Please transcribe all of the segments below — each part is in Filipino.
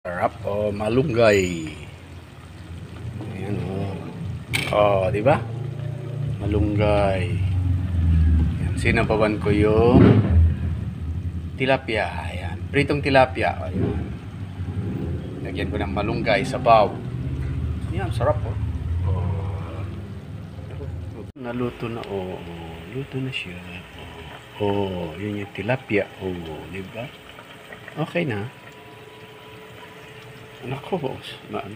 Sarap o malunggay. Ayan o. Oh, di ba? Malunggay. Ayan, sinabawan ko yung tilapia. Ayan, pritong tilapia. Ayan. Lagyan ko ng malunggay sa baw. Ayan, sarap o. Oh. Naluto na o. Oh, luto na siya. Oh, yun yung tilapia. Oh, di ba? Okay na. Nako, ano?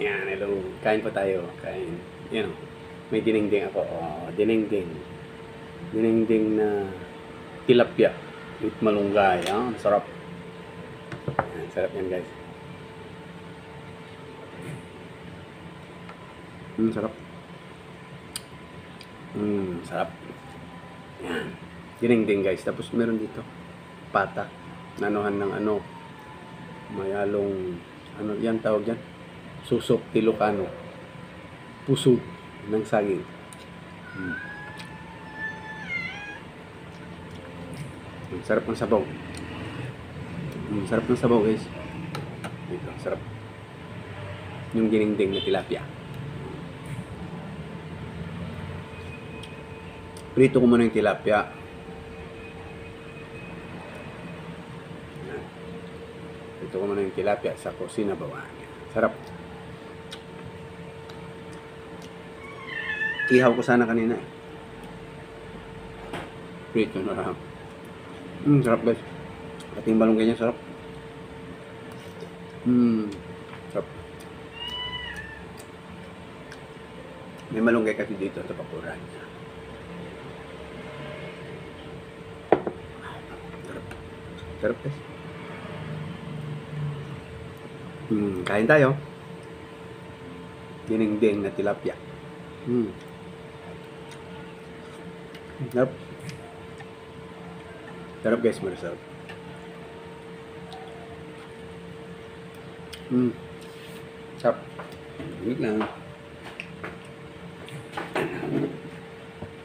Yan, hello. Kain po tayo. Kain. Yan o. May dinengdeng ako. Oh, dinengdeng. Dinengdeng na tilapia with malunggay. Ah, sarap. Yan, sarap yan guys. Sarap. Sarap. Yan. Dinengdeng guys. Tapos meron dito pata. Nanuhan ng ano. Mayalong ano yan tawag yan? Susok Ilocano. Puso ng saging. Sarap ng sabaw. Sarap ng sabaw guys. Ito, sarap. Yung gininding na tilapia. Prito ko muna yung tilapia. Prito ko muna yung tilapia sa kusina bawaan. Sarap. Ihaw ko sana kanina eh. Prito na lang. Sarap guys. Pati yung balong ganyan sarap. Sarap. May malunggay kasi dito sa pakuran. Sarap. Sarap guys. Kain tayo. Dinengdeng na tilapia. Sarap. Sarap guys, masarap. Sarap. Wait lang.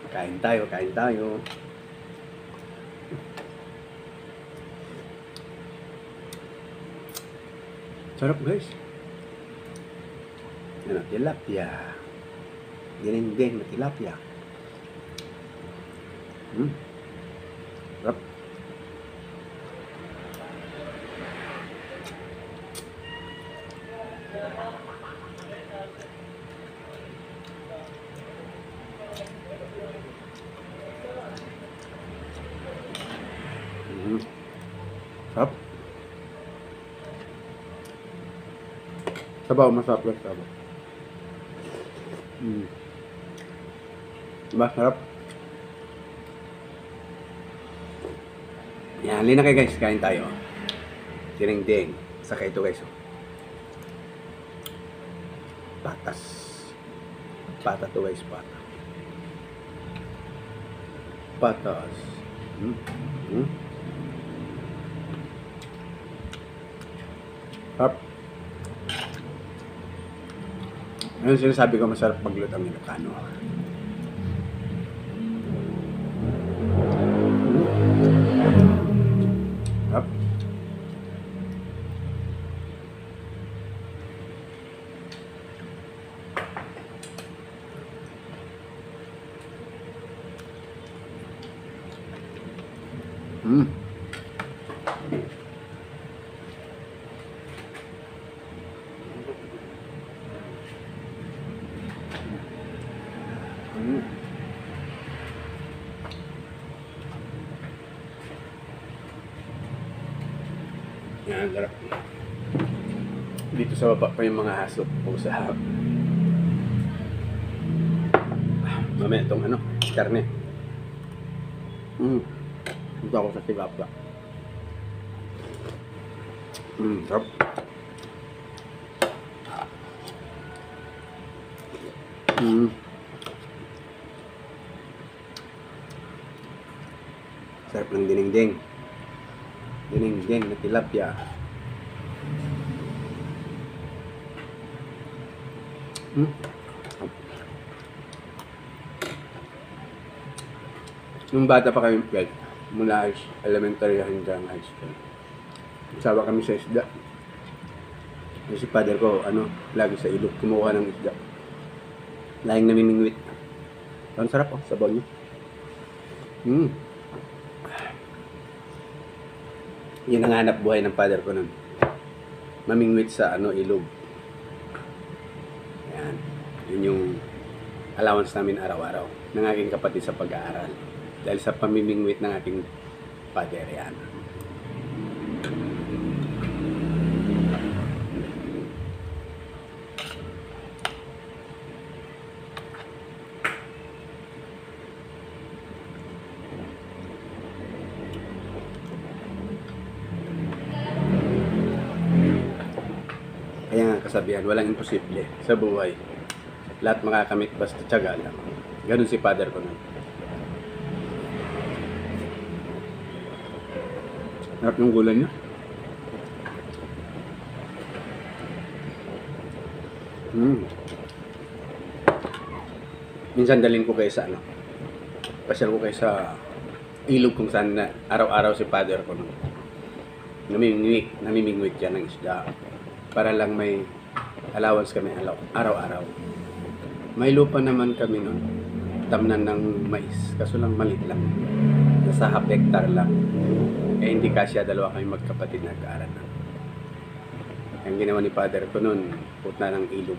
Kain tayo, kain tayo. Sarap guys. Ano, tilapia. Dinengdeng na tilapia. Sarap. Sarap. Sabaw, masarap lang sabaw. Diba, sarap. Yan, halina kayo guys, kain tayo. Dinengdeng. Saka ito guys. Patas. Pata to guys, pata. Patas. Sarap. Ano sinasabi ko, masarap magluto ang Ilocano. Sarap. Yan, sarap. Dito sa baba pa yung mga hasok po sa mamaya itong ano, karne. Dito ako sa tilapia. Sarap. Sarap ng dinengdeng. Dinengdeng na tilapia. Nung bata pa kami, guys, Mula elementary hanggang high school. Sawa kami sa isda. Yung si father ko, lagi sa ilog, kumuha ng isda. Lahing namimingwit. Ang sarap sabaw niyo. Yun ang hanap buhay ng father ko nun. Mamingwit sa ilog. Yan. Yun yung allowance namin araw-araw ng aking kapatid sa pag-aaral. Dahil sa pamimingwit ng aking father yan. Kaya nga kasabihan, walang imposible sa buhay. Lahat makakamit basta tiyaga lang. Ganun si father ko nun. Harap ng gulay niya. Minsan dalhin ko kayo sa pasyal ko kayo sa ilog kung saan na araw-araw si father ko nun. Namimingwit yan ng isda. Para lang may allowance kami araw-araw. May lupa naman kami nun. Tamnan ng mais. Kaso lang maliit lang. Nasa half hectare lang. Hindi kasya, dalawa kami magkapatid nag-aaral na. Ang ginawa ni father ko nun, punta ng ilog.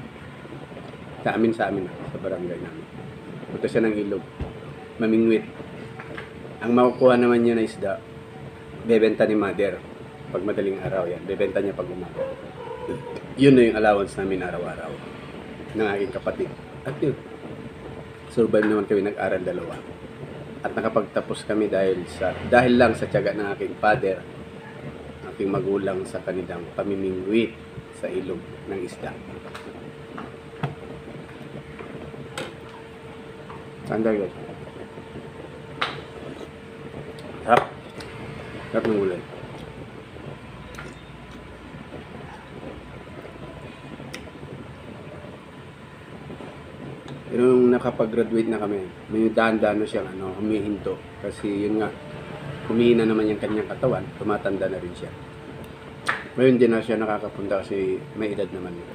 Sa amin, sa barangay namin. Punta siya ng ilog. Mamingwit. Ang makukuha naman niya na isda, bebenta ni mother. Pag madaling araw yan, bebenta niya pag umaga. Yun na yung allowance namin araw-araw ng aking kapatid. At yun, survive naman kami nag-aral dalawa. At nakapagtapos kami dahil lang sa tiyaga ng aking father, aking magulang sa kanilang pamimingwit sa ilog ng isda. Sandal guys. Sarap. Sarap ng gulay. Pero nung nakapag-graduate na kami, may dahan-dahan na siyang humihinto. Kasi yun nga, humihina naman yung kanyang katawan, tumatanda na rin siya. Ngayon din na siya nakakapunta kasi may edad naman yun.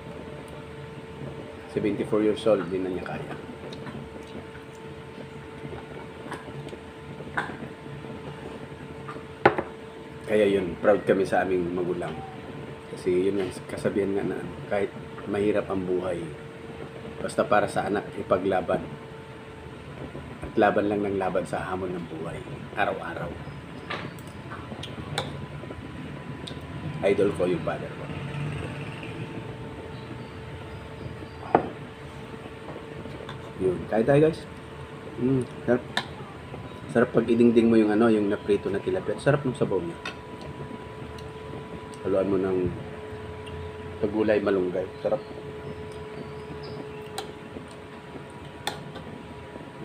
74 years old, din na niya kaya. Kaya yun, proud kami sa aming magulang. Kasi yun nga, kasabihan nga na kahit mahirap ang buhay, basta para sa anak, ipaglaban. At laban lang ng laban sa hamon ng buhay. Araw-araw. Idol ko yung father ko. Yun. Kaya tayo guys. Sarap. Sarap pag idingding mo yung yung naprito na tilapia. Sarap ng sabaw niya. Haluan mo ng pagulay malunggay. Sarap.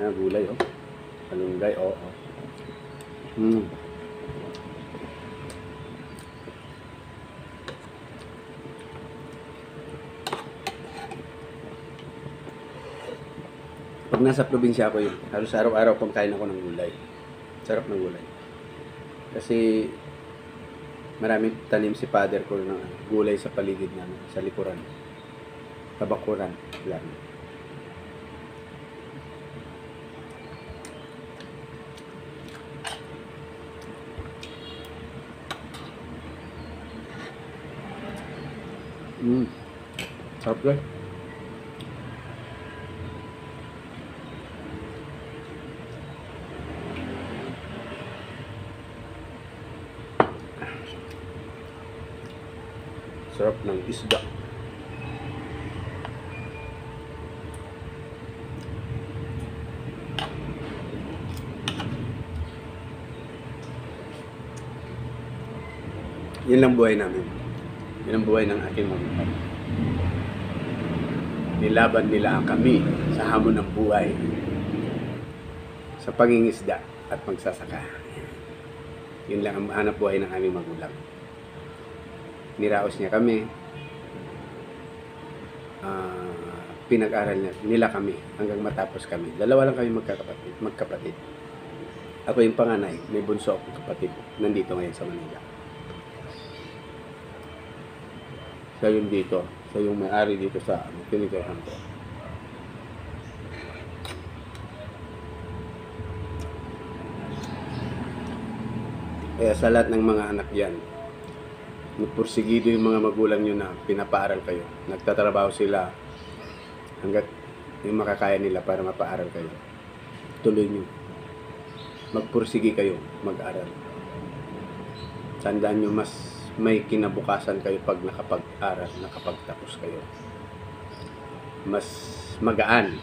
Gulay malunggay pag nasa probinsya ako yun, halos araw-araw kumakain ako ng gulay. Sarap ng gulay kasi maraming tanim si father ko ng gulay sa paligid namin, sa likuran, tabakuran lang. Sarap guys. Sarap ng isda. Yan lang buhay namin. Yan ang buhay ng aking magulang. Nilaban nila kami sa hamon ng buhay sa pangingisda at pagsasaka. Yun lang ang hanap buhay ng aming magulang. Niraos niya kami, pinag-aral nila kami hanggang matapos kami. Dalawa lang kami magkapatid. Ako yung panganay, may bunso akong kapatid. Nandito ngayon sa Manila. Siya yung dito. Siya yung may-ari dito sa tinitirahan ko. Kaya sa lahat ng mga anak yan, nagpursigido yung mga magulang nyo na pinapaaral kayo. Nagtatrabaho sila hanggat yung makakaya nila para mapaaral kayo. Tuloy nyo. Magpursigi kayo, mag-aral. Tandaan nyo, mas may kinabukasan kayo pag nakapag-aral, nakapagtapos kayo. Mas magaan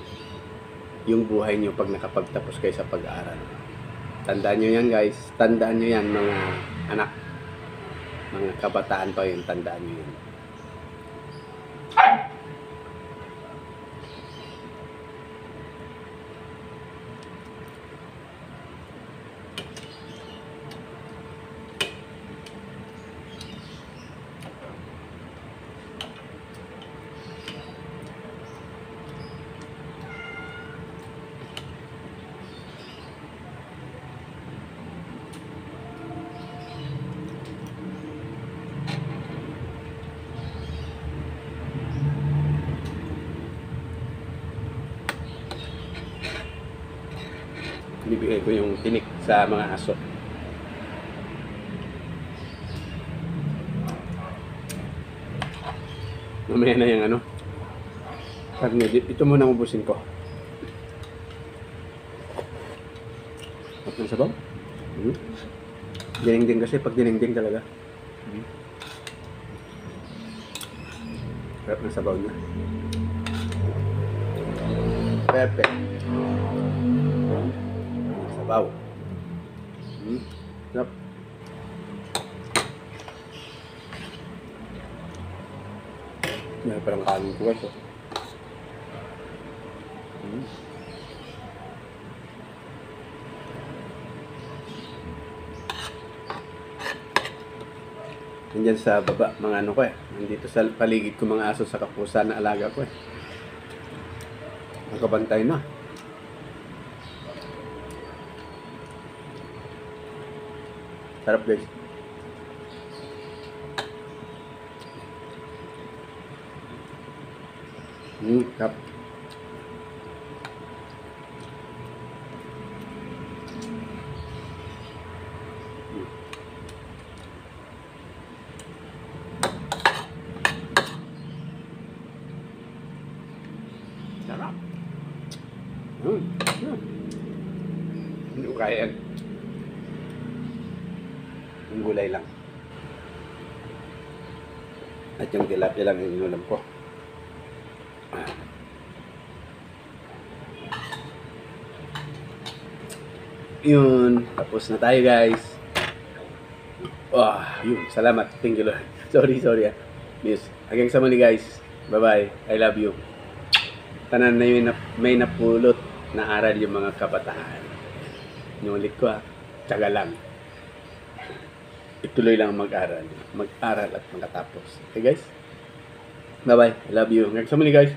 yung buhay nyo pag nakapagtapos kayo sa pag-aaral. Tandaan nyo yan, guys. Tandaan nyo yan, mga anak. Mga kabataan pa yun, tandaan nyo yan. Bibigay ko yung tinik sa mga aso. Mamaya na yung ano. Karne, ito muna ubusin ko. At ng sabaw. Dinengdeng kasi pag dinengdeng talaga. Sarap ng sabaw niya. Perfect. Sabaw. Sarap. Yan parang kanin ko guys. Nandyan sa baba, mga ano ko eh. Nandito sa paligid ko mga aso sa kapusa na alaga ko eh. Nakabantay na. Sarap guys. Sarap. Sarap. Hindi ko kaya yan. Yung gulay lang. At yung tilapia lang yung inulam ko. Yun. Tapos na tayo guys. Yun. Salamat. Thank you Lord. Sorry. Yes. Hanggang sa muli guys. Bye bye. I love you. Tanan na may napulot na aral yung mga kabataan. Inulit ko Tsaga lang. Ituloy lang mag-aral. Mag-aral at makatapos. Okay guys? Bye bye. I love you. Hanggang sa muli guys.